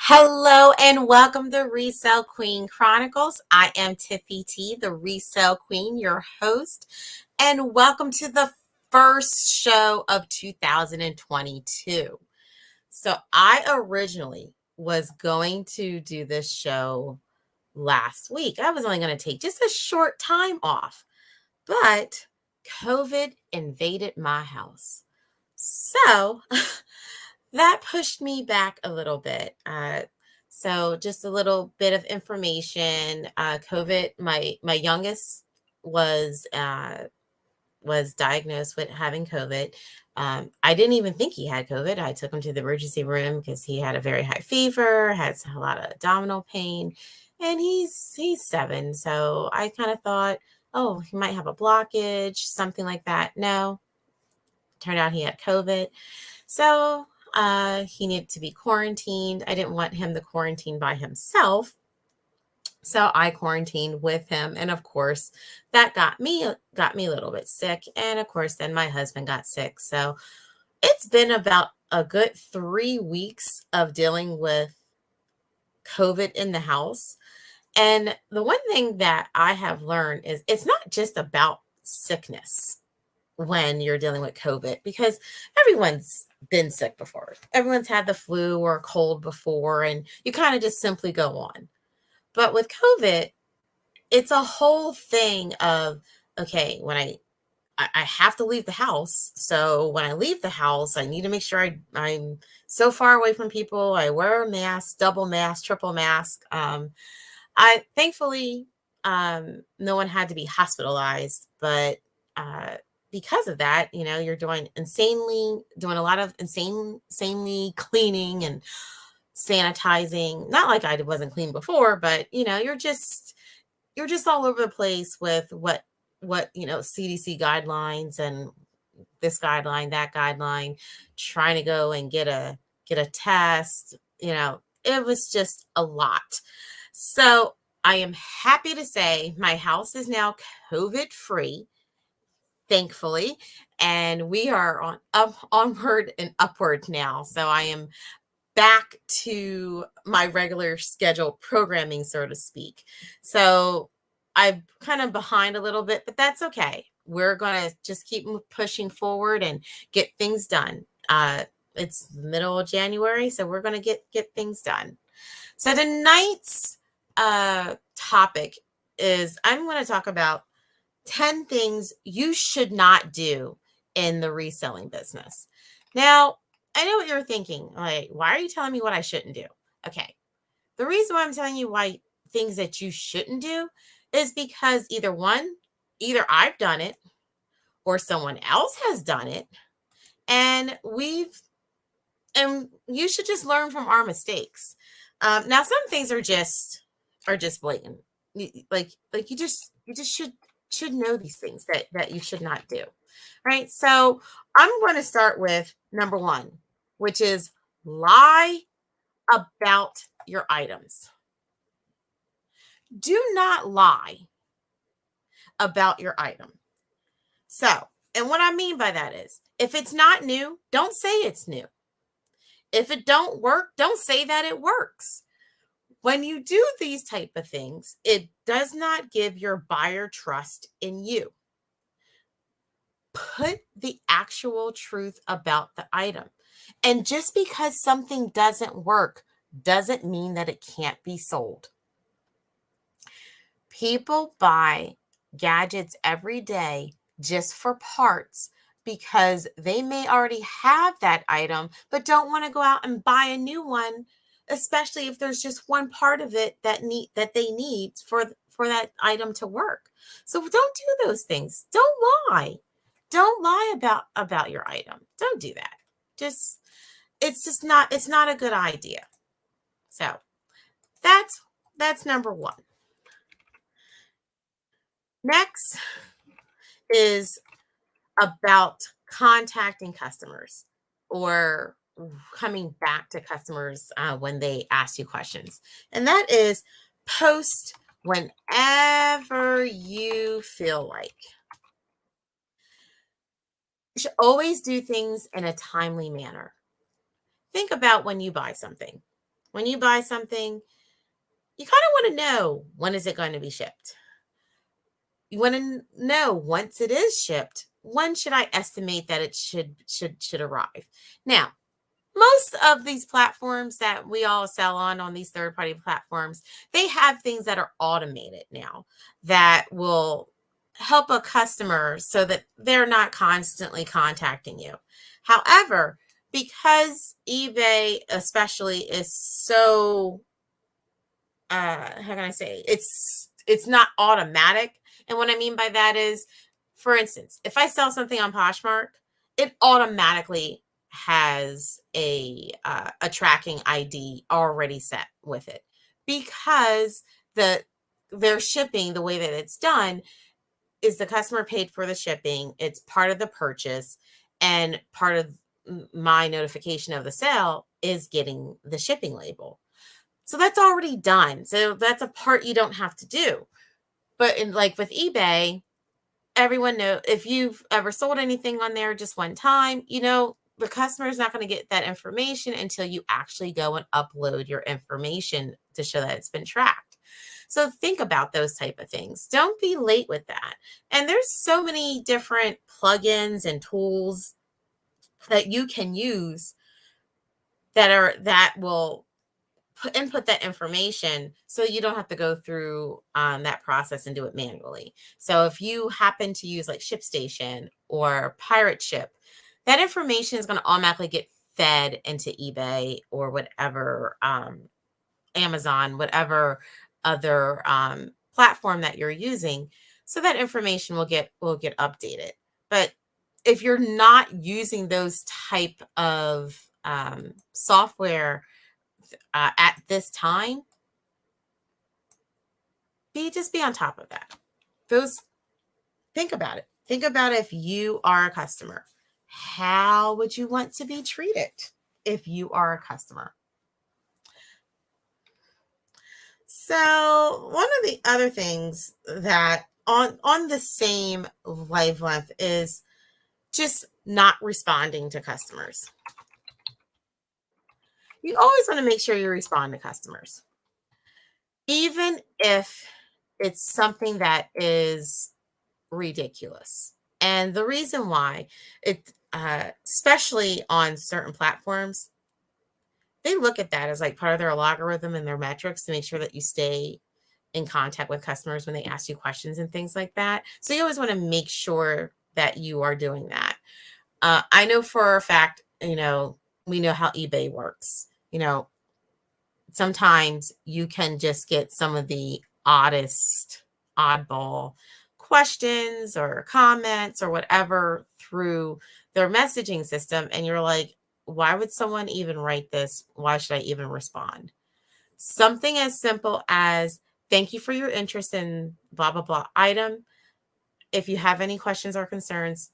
Hello and welcome to ResellQueen Chronicles. I am Tiffy T the ResellQueen, your host, and welcome to the first show of 2022. So I originally was going to do this show last week. I was only going to take just a short time off, but COVID invaded my house. So that pushed me back a little bit. So just a little bit of information. COVID, my youngest was diagnosed with having COVID. I didn't even think he had COVID. I took him to the emergency room because he had a very high fever, had a lot of abdominal pain, and he's 7. So I kind of thought, oh, he might have a blockage, something like that. No, turned out he had COVID. So he needed to be quarantined. I didn't want him to quarantine by himself. So I quarantined with him. And of course, that got me a little bit sick. And of course, then my husband got sick. So it's been about a good 3 weeks of dealing with COVID in the house. And the one thing that I have learned is it's not just about sickness when you're dealing with COVID, because everyone's been sick before. Everyone's had the flu or a cold before, and you kind of just simply go on. But with COVID, it's a whole thing of, okay, when I have to leave the house. So when I leave the house, I need to make sure I'm so far away from people. I wear a mask, double mask, triple mask. I thankfully, no one had to be hospitalized, but because of that, you're doing a lot of insanely cleaning and sanitizing. Not like I wasn't clean before, but you're just all over the place with what CDC guidelines and this guideline, that guideline, trying to go and get a test. It was just a lot. So I am happy to say my house is now COVID free, thankfully, and we are onward and upward now. So I am back to my regular scheduled programming, so to speak. So I'm kind of behind a little bit, but that's okay. We're going to just keep pushing forward and get things done. It's the middle of January, so we're going to get things done. So tonight's topic is I'm going to talk about 10 things you should not do in the reselling business. Now, I know what you're thinking. Like, why are you telling me what I shouldn't do? Okay. The reason why I'm telling you why things that you shouldn't do is because either I've done it or someone else has done it. And you should just learn from our mistakes. Now, some things are just blatant. Like you just should know these things that you should not do. Right. So I'm going to start with number 1, which is lie about your items. Do not lie about your item. So, and what I mean by that is, if it's not new, don't say it's new. If it don't work, don't say that it works. When you do these type of things, it does not give your buyer trust in you. Put the actual truth about the item. And just because something doesn't work doesn't mean that it can't be sold. People buy gadgets every day just for parts because they may already have that item, but don't want to go out and buy a new one, especially if there's just one part of it that they need for that item to work. So don't do those things. Don't lie. Don't lie about your item. Don't do that. It's not a good idea. So that's number 1. Next is about contacting customers or coming back to customers when they ask you questions. And that is post whenever you feel like. You should always do things in a timely manner. Think about when you buy something. when you buy something, you kind of want to know, when is it going to be shipped? You want to know, once it is shipped, when should I estimate that it should arrive? Now, most of these platforms that we all sell on these third-party platforms, they have things that are automated now that will help a customer so that they're not constantly contacting you. However, because eBay especially is so how can I say, it's not automatic. And what I mean by that is, for instance, if I sell something on Poshmark, it automatically has a tracking ID already set with it, because their shipping, the way that it's done, is the customer paid for the shipping. It's part of the purchase, and part of my notification of the sale is getting the shipping label. So that's already done. So that's a part you don't have to do. But in, like with eBay, everyone know, if you've ever sold anything on there just one time, the customer is not going to get that information until you actually go and upload your information to show that it's been tracked. So think about those type of things. Don't be late with that. And there's so many different plugins and tools that you can use that will input that information, so you don't have to go through that process and do it manually. So if you happen to use like ShipStation or Pirate Ship, that information is going to automatically get fed into eBay or whatever, Amazon, whatever other platform that you're using. So that information will get updated. But if you're not using those type of software at this time, just be on top of that. Think about it. Think about if you are a customer. How would you want to be treated if you are a customer? So one of the other things that on the same wavelength is just not responding to customers. You always want to make sure you respond to customers, even if it's something that is ridiculous. And the reason why, especially on certain platforms, they look at that as like part of their algorithm and their metrics to make sure that you stay in contact with customers when they ask you questions and things like that. So you always want to make sure that you are doing that. I know for a fact, we know how eBay works. Sometimes you can just get some of the oddball questions or comments or whatever through their messaging system. And you're like, why would someone even write this? Why should I even respond? Something as simple as, thank you for your interest in blah, blah, blah item. If you have any questions or concerns,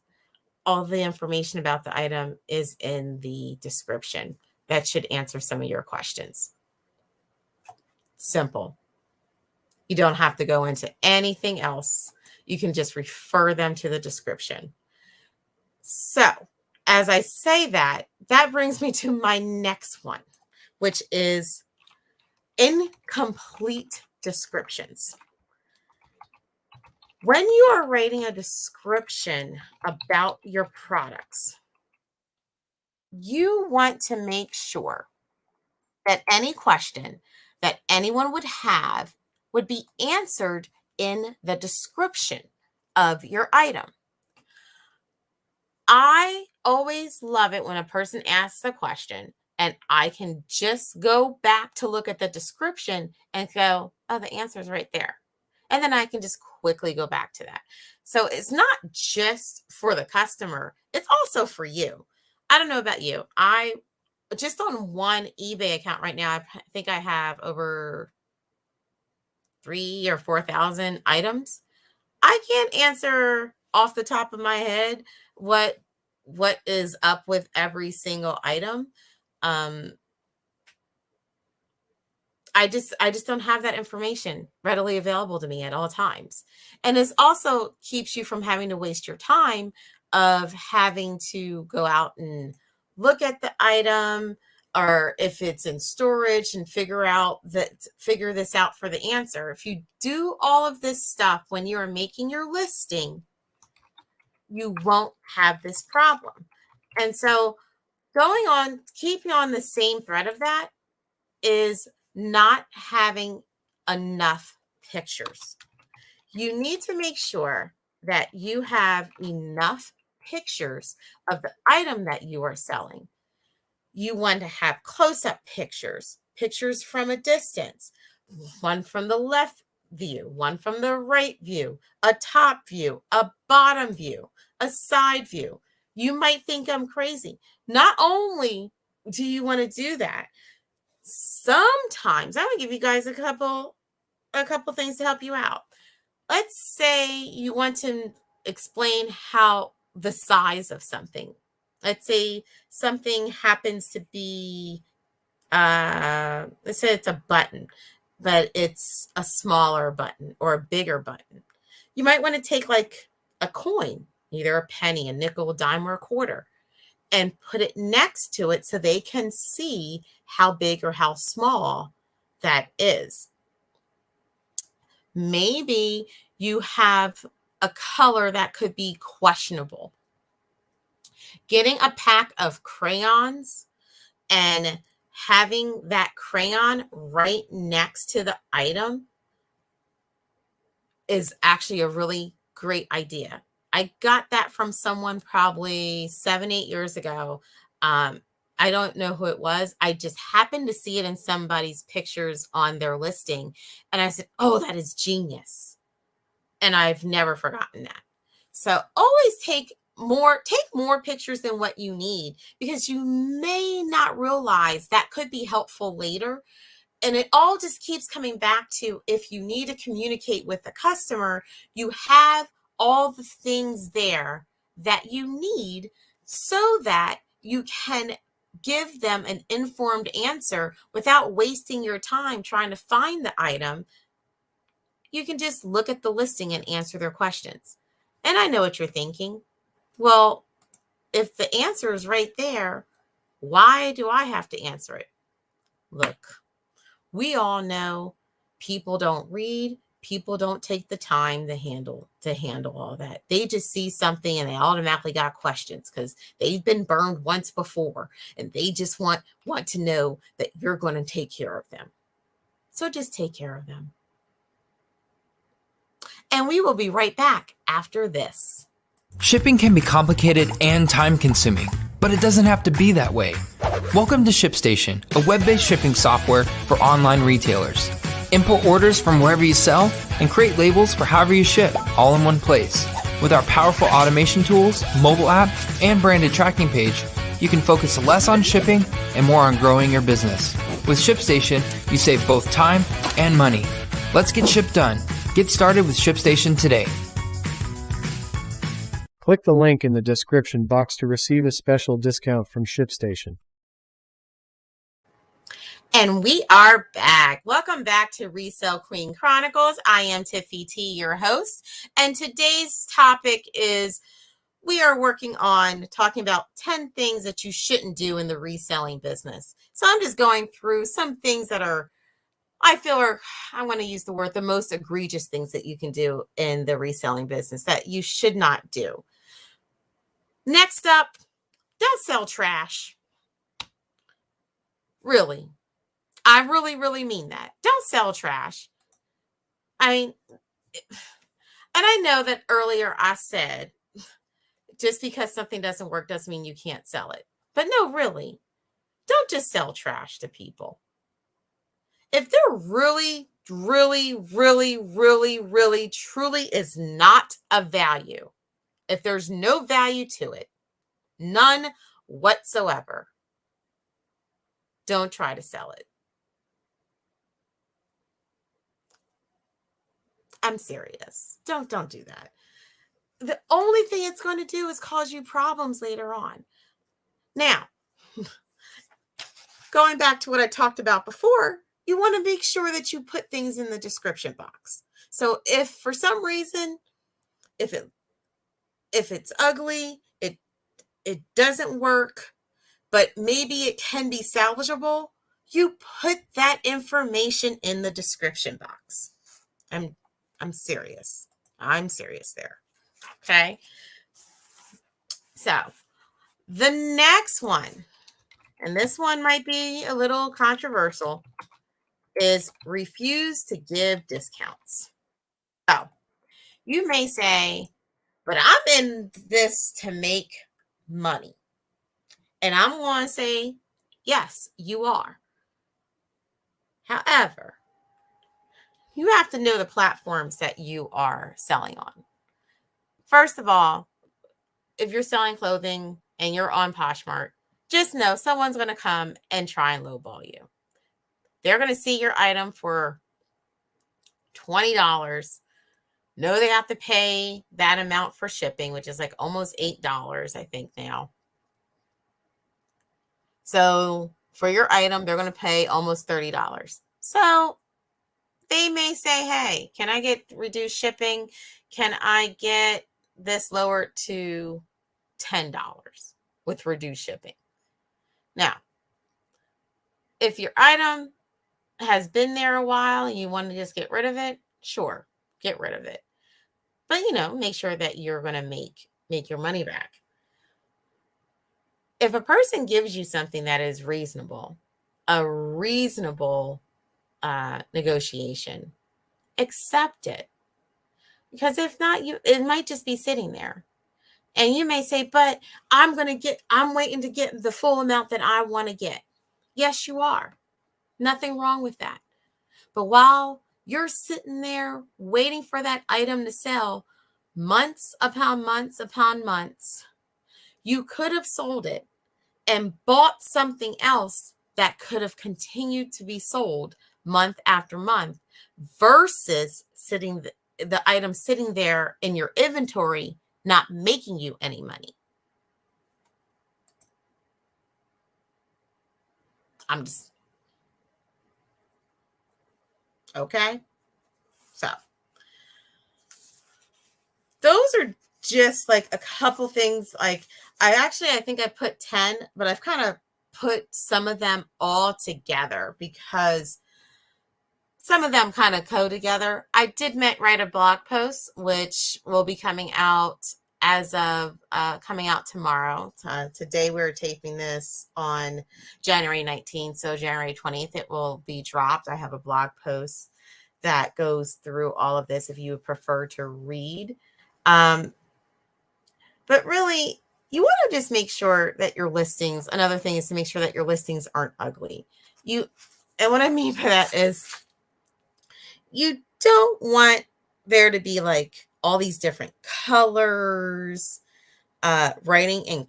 all the information about the item is in the description. That should answer some of your questions. Simple. You don't have to go into anything else. You can just refer them to the description. So as I say that brings me to my next one, which is incomplete descriptions. When you are writing a description about your products, you want to make sure that any question that anyone would have would be answered in the description of your item. I always love it when a person asks a question and I can just go back to look at the description and go, oh, the answer is right there. And then I can just quickly go back to that. So it's not just for the customer, it's also for you. I don't know about you. I just on one eBay account right now, I think I have over 3,000 or 4,000 items. I can't answer off the top of my head what is up with every single item. I just don't have that information readily available to me at all times. And this also keeps you from having to waste your time of having to go out and look at the item, or if it's in storage, and figure this out for the answer. If you do all of this stuff when you are making your listing, you won't have this problem. And so keeping on the same thread of that is not having enough pictures. You need to make sure that you have enough pictures of the item that you are selling. You want to have close-up pictures, pictures from a distance, one from the left view, one from the right view, a top view, a bottom view, a side view. You might think I'm crazy. Not only do you want to do that, sometimes I'm going to give you guys a couple things to help you out. Let's say you want to explain how the size of something. Let's say something happens to be, let's say it's a button, but it's a smaller button or a bigger button. You might want to take like a coin, either a penny, a nickel, a dime, or a quarter, and put it next to it so they can see how big or how small that is. Maybe you have a color that could be questionable. Getting a pack of crayons and having that crayon right next to the item is actually a really great idea. I got that from someone probably 7-8 years ago. I don't know who it was. I just happened to see it in somebody's pictures on their listing. And I said, oh, that is genius. And I've never forgotten that. So always take more pictures than what you need, because you may not realize that could be helpful later. And it all just keeps coming back to, if you need to communicate with the customer, you have all the things there that you need so that you can give them an informed answer without wasting your time trying to find the item. You can just look at the listing and answer their questions. And I know what you're thinking. Well, if the answer is right there, why do I have to answer it? Look, we all know people don't read. People don't take the time to handle all that. They just see something and they automatically got questions because they've been burned once before, and they just want to know that you're going to take care of them. So just take care of them. And we will be right back after this. Shipping can be complicated and time-consuming, but it doesn't have to be that way. Welcome to ShipStation, a web-based shipping software for online retailers. Input orders from wherever you sell and create labels for however you ship, all in one place. With our powerful automation tools, mobile app, and branded tracking page, you can focus less on shipping and more on growing your business. With ShipStation, you save both time and money. Let's get ship done. Get started with ShipStation today. Click the link in the description box to receive a special discount from ShipStation. And we are back. Welcome back to ResellQueen Chronicles. I am Tiffy T, your host. And today's topic is, we are working on talking about 10 things that you shouldn't do in the reselling business. So I'm just going through some things that I want to use the word, the most egregious things that you can do in the reselling business that you should not do. Next up, don't sell trash. Really. I really, really mean that. Don't sell trash. I mean, and I know that earlier I said, just because something doesn't work doesn't mean you can't sell it. But no, really, don't just sell trash to people. If there really, really, really, really, really, truly is not a value, if there's no value to it, none whatsoever, don't try to sell it. I'm serious. Don't do that. The only thing it's going to do is cause you problems later on. Now, going back to what I talked about before, you want to make sure that you put things in the description box. So if for some reason, if it's ugly, it doesn't work, but maybe it can be salvageable, you put that information in the description box. I'm serious. I'm serious there. Okay. So the next one, and this one might be a little controversial, is refuse to give discounts. So you may say, but I'm in this to make money. And I'm going to say, yes, you are. However, you have to know the platforms that you are selling on. First of all, if you're selling clothing and you're on Poshmark, just know someone's going to come and try and lowball you. They're going to see your item for $20. Know they have to pay that amount for shipping, which is like almost $8, I think now. So for your item, they're going to pay almost $30. So they may say, hey, can I get reduced shipping? Can I get this lowered to $10 with reduced shipping? Now, if your item has been there a while and you want to just get rid of it, sure, get rid of it. But, make sure that you're going to make your money back. If a person gives you something that is reasonable, a reasonable negotiation, accept it. Because if not, it might just be sitting there. And you may say, but I'm waiting to get the full amount that I want to get. Yes, you are. Nothing wrong with that. But while you're sitting there waiting for that item to sell, months upon months upon months, you could have sold it and bought something else that could have continued to be sold month after month versus the item sitting there in your inventory, not making you any money. Okay. So those are just like a couple things. Like I think I put 10, but I've kind of put some of them all together because some of them kind of go together. I did write a blog post, which will be coming out as of coming out tomorrow. Today we're taping this on January 19th. So January 20th, it will be dropped. I have a blog post that goes through all of this if you would prefer to read. But really, you want to just make sure that your listings, another thing is to make sure that your listings aren't ugly. And what I mean by that is you don't want there to be like all these different colors, writing in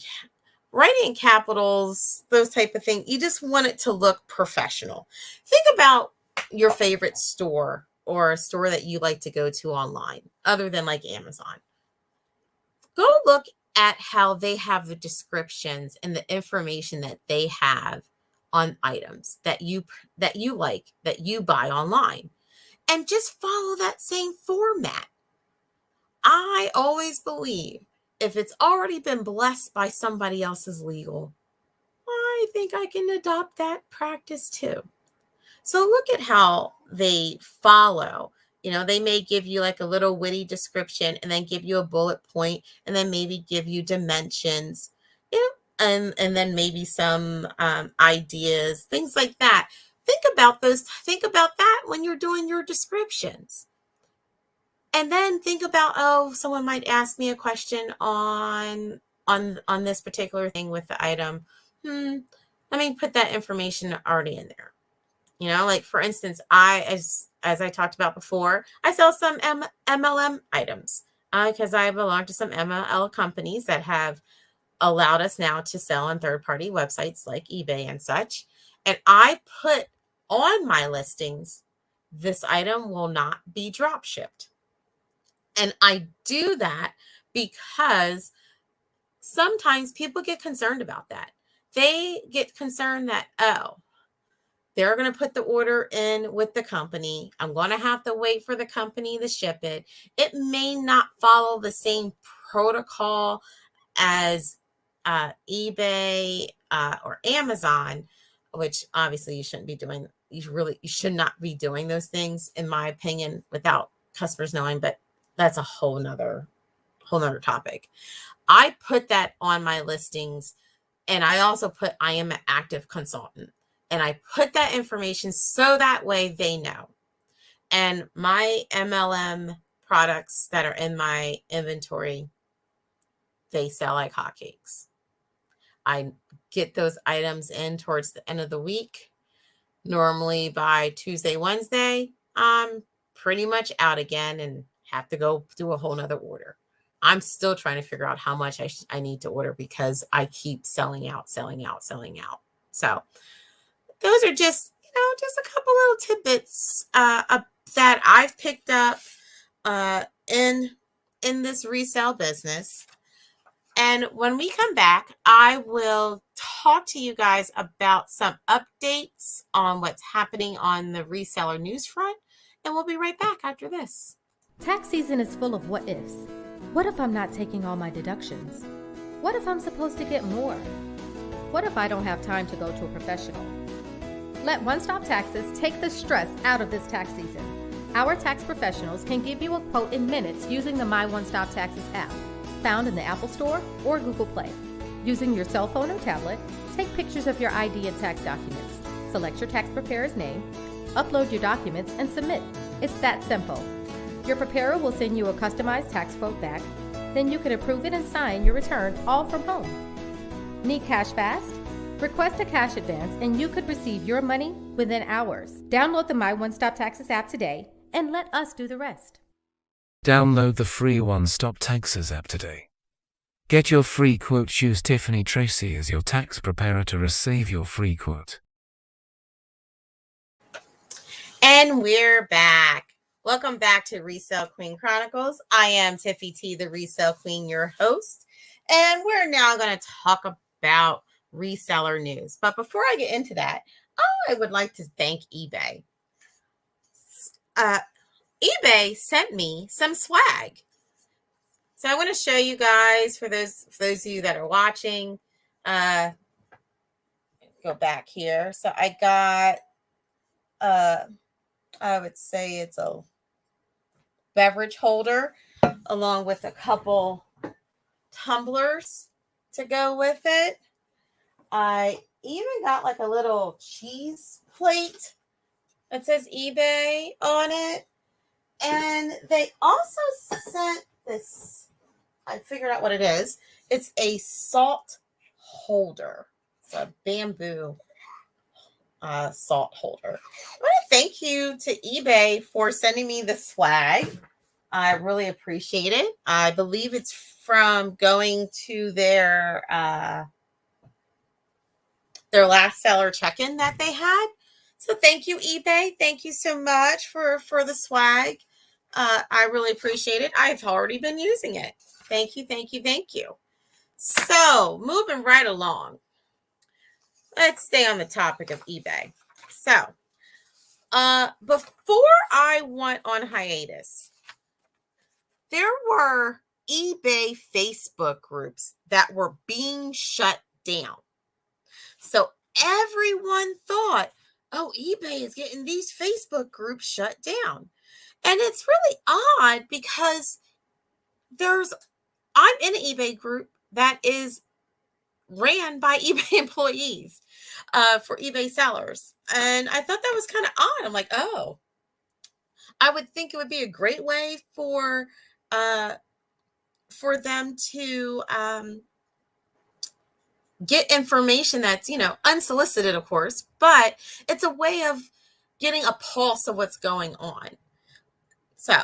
capitals, those type of things. You just want it to look professional. Think about your favorite store or a store that you like to go to online other than like Amazon. Go look at how they have the descriptions and the information that they have on items that you like, that you buy online, and just follow that same format. I always believe if it's already been blessed by somebody else's legal, I think I can adopt that practice too. So look at how they follow. They may give you like a little witty description and then give you a bullet point and then maybe give you dimensions, and then maybe some ideas, things like that. Think about that when you're doing your descriptions. And then think about, someone might ask me a question on this particular thing with the item. Let me put that information already in there. Like for instance, as I talked about before, I sell some MLM items because I belong to some MLM companies that have allowed us now to sell on third-party websites like eBay and such. And I put on my listings, this item will not be drop shipped. And I do that because sometimes people get concerned about that. They get concerned that, they're going to put the order in with the company. I'm going to have to wait for the company to ship it. It may not follow the same protocol as eBay or Amazon, which obviously you shouldn't be doing. You should not be doing those things, in my opinion, without customers knowing. But that's a whole nother topic. I put that on my listings, and I also put I am an active consultant, and I put that information so that way they know. And my MLM products that are in my inventory, they sell like hotcakes. I get those items in towards the end of the week. Normally by Tuesday, Wednesday, I'm pretty much out again and have to go do a whole nother order. I'm still trying to figure out how much I need to order because I keep selling out. So those are just a couple little tidbits that I've picked up in this resale business. And when we come back, I will talk to you guys about some updates on what's happening on the reseller news front. And we'll be right back after this. Tax season is full of what ifs. What if I'm not taking all my deductions? What if I'm supposed to get more? What if I don't have time to go to a professional? Let One Stop Taxes take the stress out of this tax season. Our tax professionals can give you a quote in minutes using the My One Stop Taxes app, found in the Apple Store or Google Play. Using your cell phone or tablet, take pictures of your ID and tax documents, select your tax preparer's name, upload your documents, and submit. It's that simple. Your preparer will send you a customized tax quote back, then you can approve it and sign your return all from home. Need cash fast? Request a cash advance and you could receive your money within hours. Download the My One Stop Taxes app today and let us do the rest. Download the free One Stop Taxes app today. Get your free quote. Choose Tiffany Tracey as your tax preparer to receive your free quote. And we're back. Welcome back to ResellQueen Chronicles. I am Tiffy T the ResellQueen, your host. And we're now going to talk about reseller news. But before I get into that, I would like to thank eBay. eBay sent me some swag. So I want to show you guys, for those of you that are watching, go back here. So I got, I would say it's a beverage holder along with a couple tumblers to go with it. I even got like a little cheese plate that says eBay on it. And they also sent this, I figured out what it is. It's a salt holder. It's a bamboo salt holder. I want to thank you to eBay for sending me the swag. I really appreciate it. I believe it's from going to their last seller check-in that they had. So thank you, eBay. Thank you so much for the swag. I really appreciate it. I've already been using it. Thank you, thank you, thank you. So moving right along. Let's stay on the topic of eBay. So before I went on hiatus, there were eBay Facebook groups that were being shut down. So everyone thought, oh, eBay is getting these Facebook groups shut down. And it's really odd because I'm in an eBay group that is ran by eBay employees for eBay sellers. And I thought that was kind of odd. I'm like, oh, I would think it would be a great way for them to get information that's, unsolicited, of course, but it's a way of getting a pulse of what's going on. So,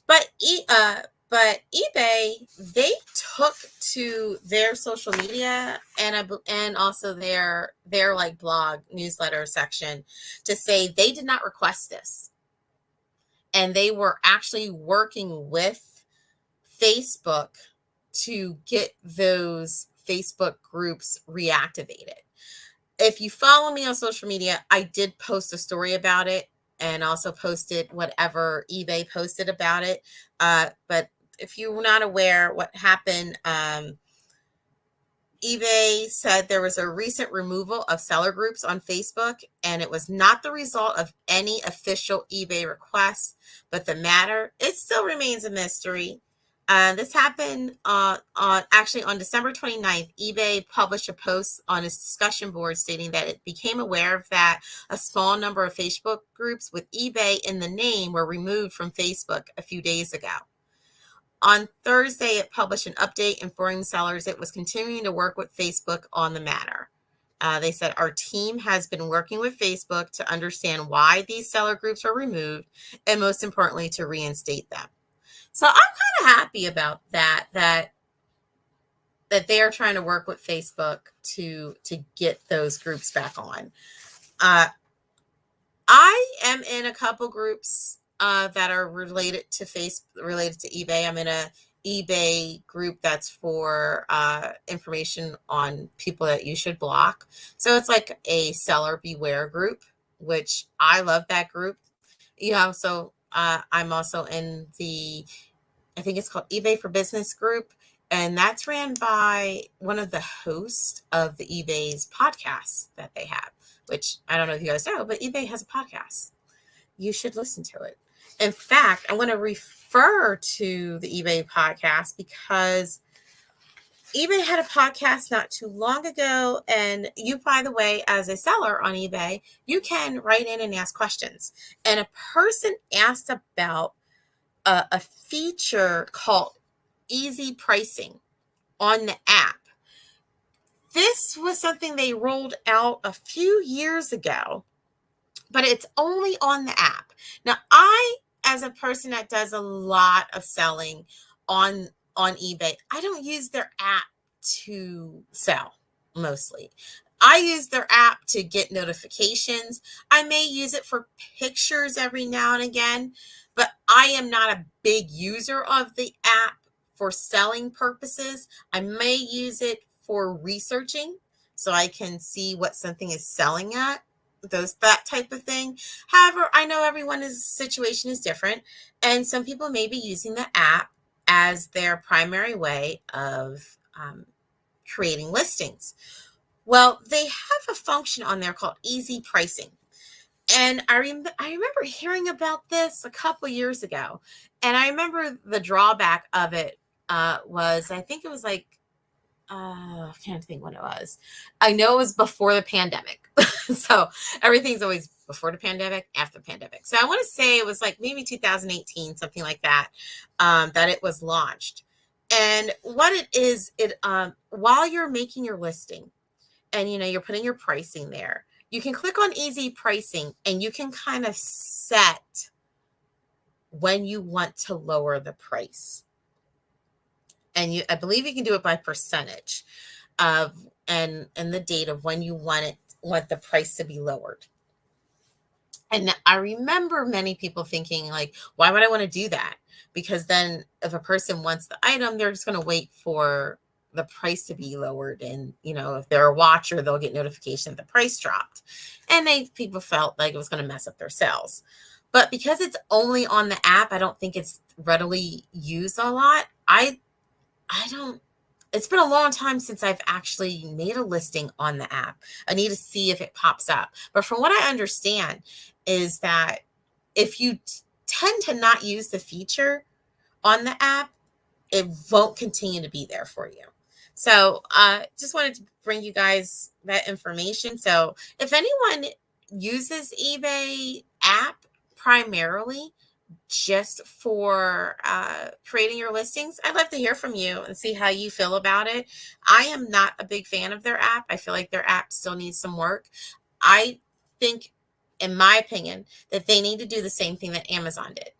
but eBay, they took to their social media and also their like blog newsletter section to say they did not request this. And they were actually working with Facebook to get those Facebook groups reactivated. If you follow me on social media, I did post a story about it and also posted whatever eBay posted about it. But if you're not aware what happened, eBay said there was a recent removal of seller groups on Facebook, and it was not the result of any official eBay requests, but the matter, it still remains a mystery. This happened on December 29th. eBay published a post on its discussion board stating that it became aware of that a small number of Facebook groups with eBay in the name were removed from Facebook a few days ago. On Thursday, it published an update informing sellers it was continuing to work with Facebook on the matter. They said, our team has been working with Facebook to understand why these seller groups were removed, and most importantly, to reinstate them. So I'm kind of happy about that they are trying to work with Facebook to get those groups back on. I am in a couple groups that are related to eBay. I'm in a eBay group that's for information on people that you should block. So it's like a seller beware group, which I love that group. So I'm also in I think it's called eBay for Business group, and that's ran by one of the hosts of the eBay's podcasts that they have, which I don't know if you guys know, but eBay has a podcast. You should listen to it. In fact, I'm going to refer to the eBay podcast because eBay had a podcast not too long ago. And you, by the way, as a seller on eBay, you can write in and ask questions. And a person asked about a feature called easy pricing on the app. This was something they rolled out a few years ago, but it's only on the app. Now, I, as a person that does a lot of selling on eBay, I don't use their app to sell mostly. I use their app to get notifications. I may use it for pictures every now and again, but I am not a big user of the app for selling purposes. I may use it for researching so I can see what something is selling at. That type of thing. However, I know everyone's situation is different, and some people may be using the app as their primary way of creating listings. Well, they have a function on there called easy pricing. And I remember hearing about this a couple years ago. And I remember the drawback of it was, I think it was like, I can't think when it was. I know it was before the pandemic. So everything's always before the pandemic, after the pandemic. So I want to say it was like maybe 2018, something like that, that it was launched. And what it is, while you're making your listing and, you're putting your pricing there, you can click on easy pricing and you can kind of set when you want to lower the price. And I believe you can do it by percentage of and the date of when you want the price to be lowered. And I remember many people thinking, like, why would I want to do that? Because then if a person wants the item, they're just going to wait for the price to be lowered. And, if they're a watcher, they'll get notification that the price dropped. And people felt like it was going to mess up their sales. But because it's only on the app, I don't think it's readily used a lot. It's been a long time since I've actually made a listing on the app. I need to see if it pops up. But from what I understand is that if you tend to not use the feature on the app, it won't continue to be there for you. So just wanted to bring you guys that information. So if anyone uses eBay app primarily just for creating your listings, I'd love to hear from you and see how you feel about it. I am not a big fan of their app. I feel like their app still needs some work. I think, in my opinion, that they need to do the same thing that Amazon did.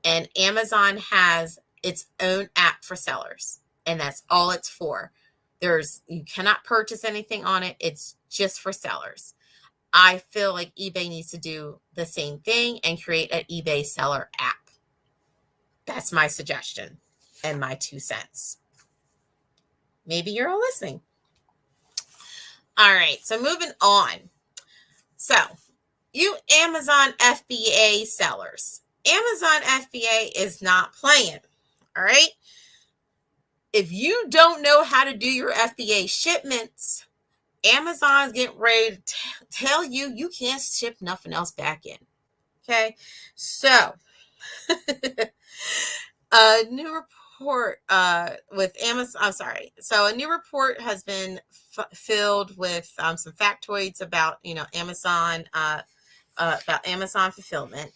And Amazon has its own app for sellers, and that's all it's for. You cannot purchase anything on it. It's just for sellers. I feel like eBay needs to do the same thing and create an eBay seller app. That's my suggestion and my 2 cents. Maybe you're all listening. All right, so moving on. So, you Amazon FBA sellers. Amazon FBA is not playing, all right? if you don't know how to do your FBA shipments, Amazon's getting ready to tell you you can't ship nothing else back in. Okay, so a new report with Amazon. I'm sorry. So a new report has been filled with some factoids about Amazon fulfillment.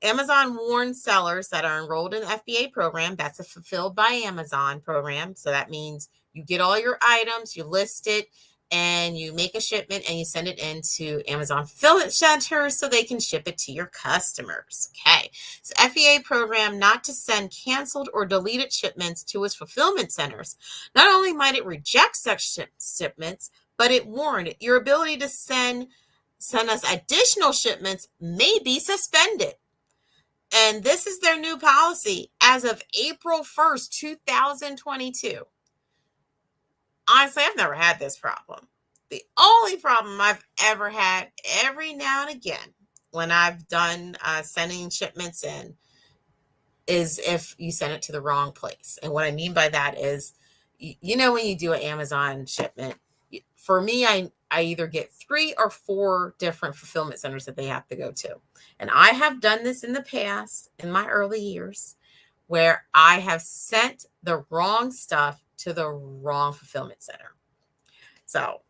Amazon warns sellers that are enrolled in the FBA program. That's a Fulfilled by Amazon program. So that means you get all your items, you list it, and you make a shipment and you send it into Amazon fulfillment centers so they can ship it to your customers. Okay. So FBA program not to send canceled or deleted shipments to its fulfillment centers. Not only might it reject such shipments, but it warned your ability to send us additional shipments may be suspended. And this is their new policy as of April 1st, 2022. Honestly, I've never had this problem. The only problem I've ever had every now and again when I've done sending shipments in is if you send it to the wrong place. And what I mean by that is, when you do an Amazon shipment, for me, I either get 3 or 4 different fulfillment centers that they have to go to. And I have done this in the past, in my early years, where I have sent the wrong stuff to the wrong fulfillment center. So,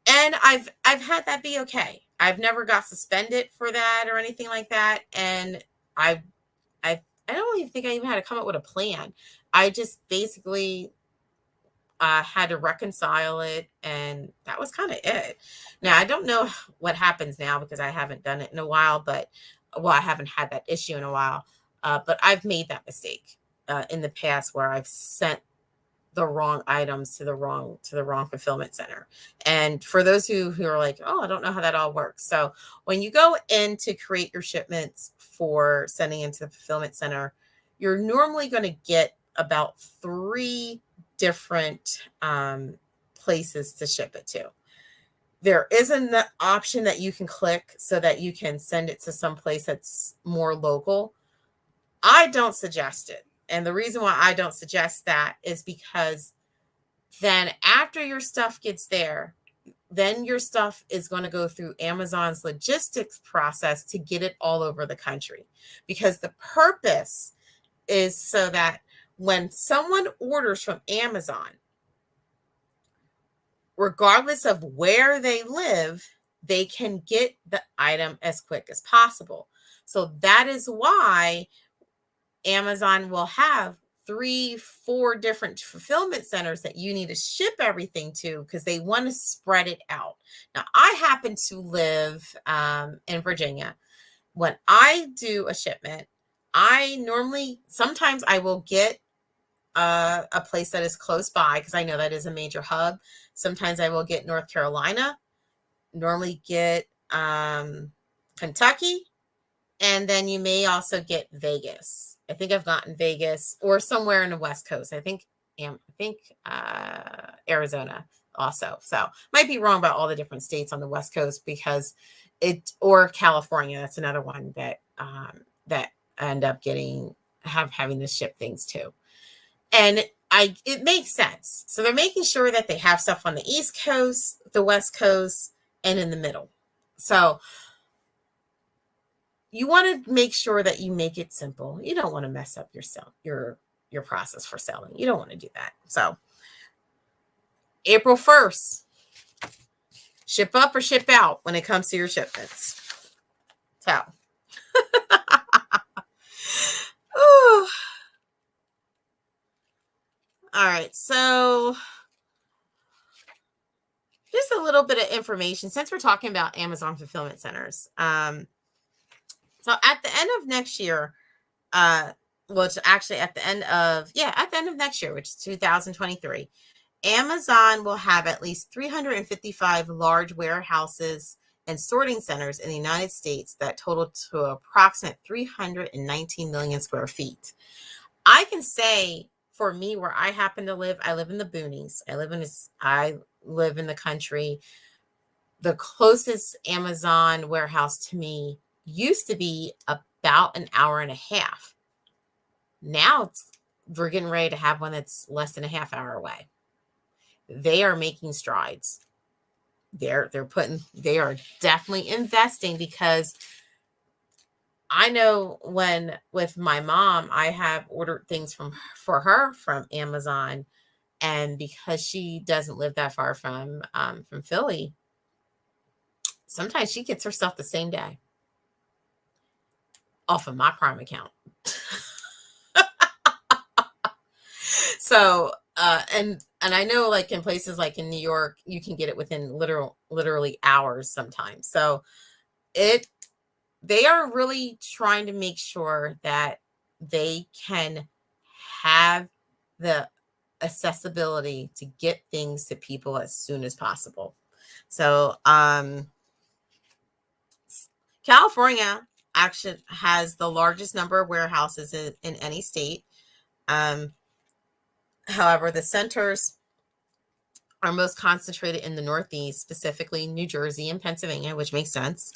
and I've had that be okay. I've never got suspended for that or anything like that. And I don't even think I even had to come up with a plan. I just basically had to reconcile it, and that was kind of it. Now, I don't know what happens now because I haven't done it in a while, I haven't had that issue in a while, but I've made that mistake in the past where I've sent the wrong items to the wrong fulfillment center. And for those who are like, oh, I don't know how that all works. So when you go in to create your shipments for sending into the fulfillment center, you're normally going to get about 3 different places to ship it to. There is an option that you can click so that you can send it to some place that's more local. I don't suggest it. And the reason why I don't suggest that is because then after your stuff gets there, then your stuff is going to go through Amazon's logistics process to get it all over the country. Because the purpose is so that when someone orders from Amazon, regardless of where they live, they can get the item as quick as possible. So that is why Amazon will have 3, 4 different fulfillment centers that you need to ship everything to because they want to spread it out. Now, I happen to live in Virginia. When I do a shipment, sometimes I will get a place that is close by because I know that is a major hub. Sometimes I will get North Carolina, normally get Kentucky, and then you may also get Vegas. I think I've gotten Vegas or somewhere in the West Coast. I think Arizona also. So might be wrong about all the different states on the West Coast or California. That's another one that I end up having to ship things to. And it makes sense. So they're making sure that they have stuff on the East Coast, the West Coast, and in the middle. So you want to make sure that you make it simple. You don't want to mess up your process for selling. You don't want to do that. So April 1st, ship up or ship out when it comes to your shipments. So Ooh. All right, so just a little bit of information since we're talking about Amazon fulfillment centers. So at the end of next year, it's actually at the end of next year, which is 2023, Amazon will have at least 355 large warehouses and sorting centers in the United States that total to approximate 319 million square feet. I can say for me, where I happen to live, I live in the boonies. I live in the country. The closest Amazon warehouse to me used to be about an hour and a half. Now we're getting ready to have one that's less than a half hour away. They are making strides. They are definitely investing, because I know when with my mom, I have ordered things for her from Amazon, and because she doesn't live that far from Philly, sometimes she gets her stuff the same day off of my Prime account. So, and I know, like, in places like in New York, you can get it within literally hours sometimes. So they are really trying to make sure that they can have the accessibility to get things to people as soon as possible. So, California actually has the largest number of warehouses in any state. However, the centers are most concentrated in the Northeast, specifically New Jersey and Pennsylvania, which makes sense.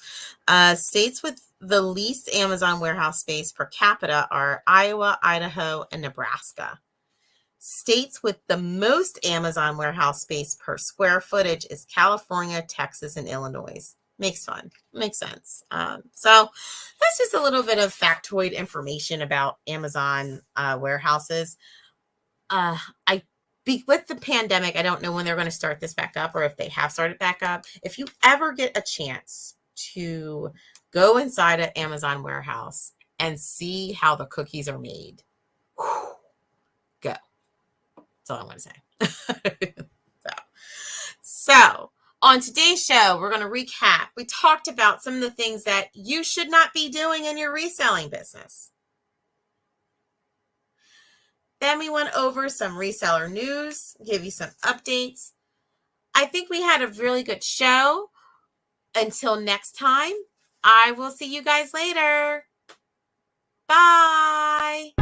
States with the least Amazon warehouse space per capita are Iowa, Idaho, and Nebraska. States with the most Amazon warehouse space per square footage is California, Texas, and Illinois. Makes sense. So that's just a little bit of factoid information about Amazon warehouses. With the pandemic, I don't know when they're going to start this back up, or if they have started back up. If you ever get a chance to go inside an Amazon warehouse and see how the cookies are made, go. That's all I'm going to say. So on today's show, we're going to recap. We talked about some of the things that you should not be doing in your reselling business. Then we went over some reseller news, give you some updates. I think we had a really good show. Until next time, I will see you guys later. Bye.